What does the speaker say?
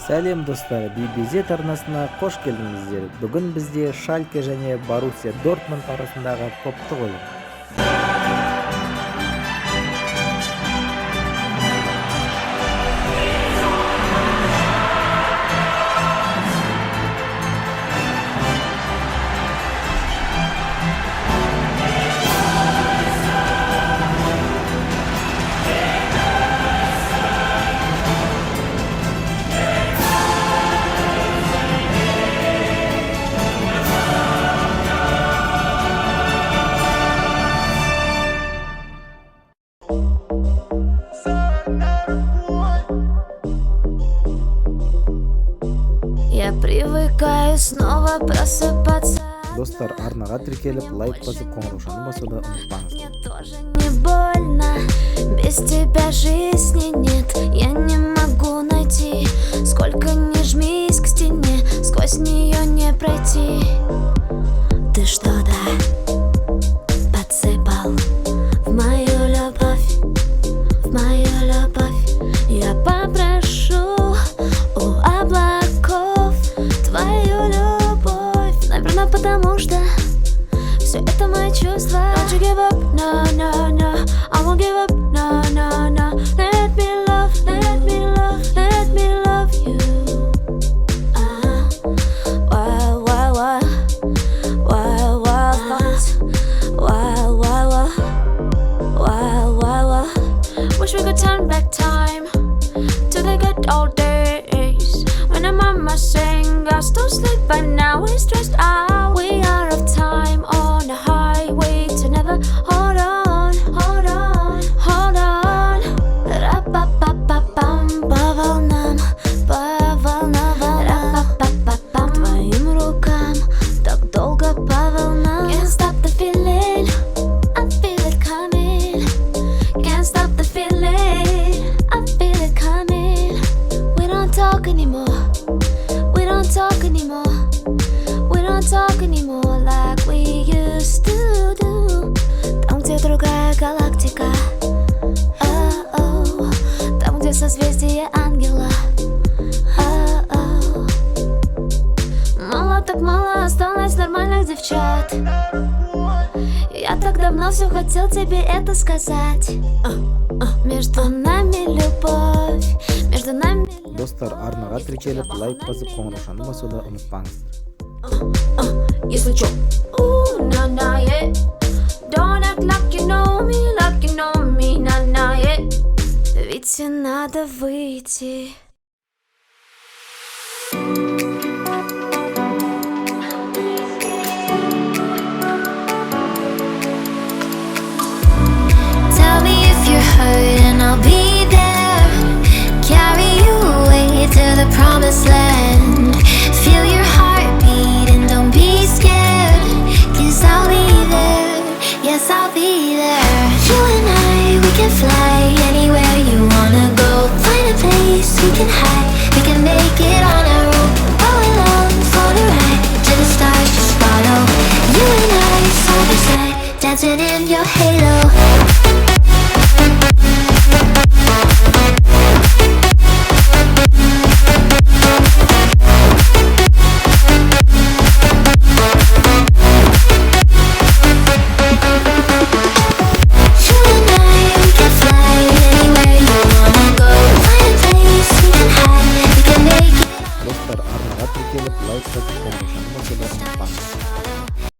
Сәлем достар, BBC тарнасына қош келдіңіздер. Бүгін бізде Щальке және Боруссия Дортмунд арасындағы топтық ойын. Я привыкаю снова просыпаться. Достар, арнаға тіркеліп, лайк басып, қоңыраушаны басуды ұмытпаңыз. Мне тоже не больно, без тебя жизни нет. Я не могу найти, сколько ни жмись к стене, сквозь нее не пройти. Ты что-то подсыпал в мою любовь, в мою любовь. Я попрошу у облаков твою любовь, наверное, потому что все это мои чувства. Don't you give up, no, no, no. I won't give up, no, no, no. Let me love, let me love, let me love you. Wild, wild, wild, wild, wild thoughts. Wild, wild, wild, wild, wild, wild. Wish we could turn back time to the good old days when our mama sang us to sleep, but now we're stressed out. We are of time on a highway to never hold on, hold on, hold on. Ра-па-па-па-пам, по волнам, ра-па-па-па-пам, твоим рукам, так долго по волнам. Can't stop the feeling, I feel it coming. Can't stop the feeling, I feel it coming. We don't talk anymore, we don't talk anymore. We don't talk anymore like we used to do. Там, где другая галактика, там, где созвездие ангела. Мало так мало осталось нормальных девчат. Я так давно все хотел тебе это сказать. Между нами любовь, между нами. Достар, арнаға тіркеліп, лайк басып, қоңыраушаны басуды ұмытпаңыз. Если чё, на-на, yeah. Don't act like you know me, на-на, yeah. Ведь и надо выйти. Tell me if you're hurt and I'll be there. Carry you away to the promised land. Feel your heartbeat and don't be scared, 'cause I'll be there, yes I'll be there. You and I, we can fly anywhere you wanna go. Find a place we can hide, we can make it on our own. Go along for the ride, to the stars just follow. You and I, side by side, dancing in your halo. Достар, арнаға тіркеліп, лайк басып, қоңыраушаны басуды ұмытпаңыз.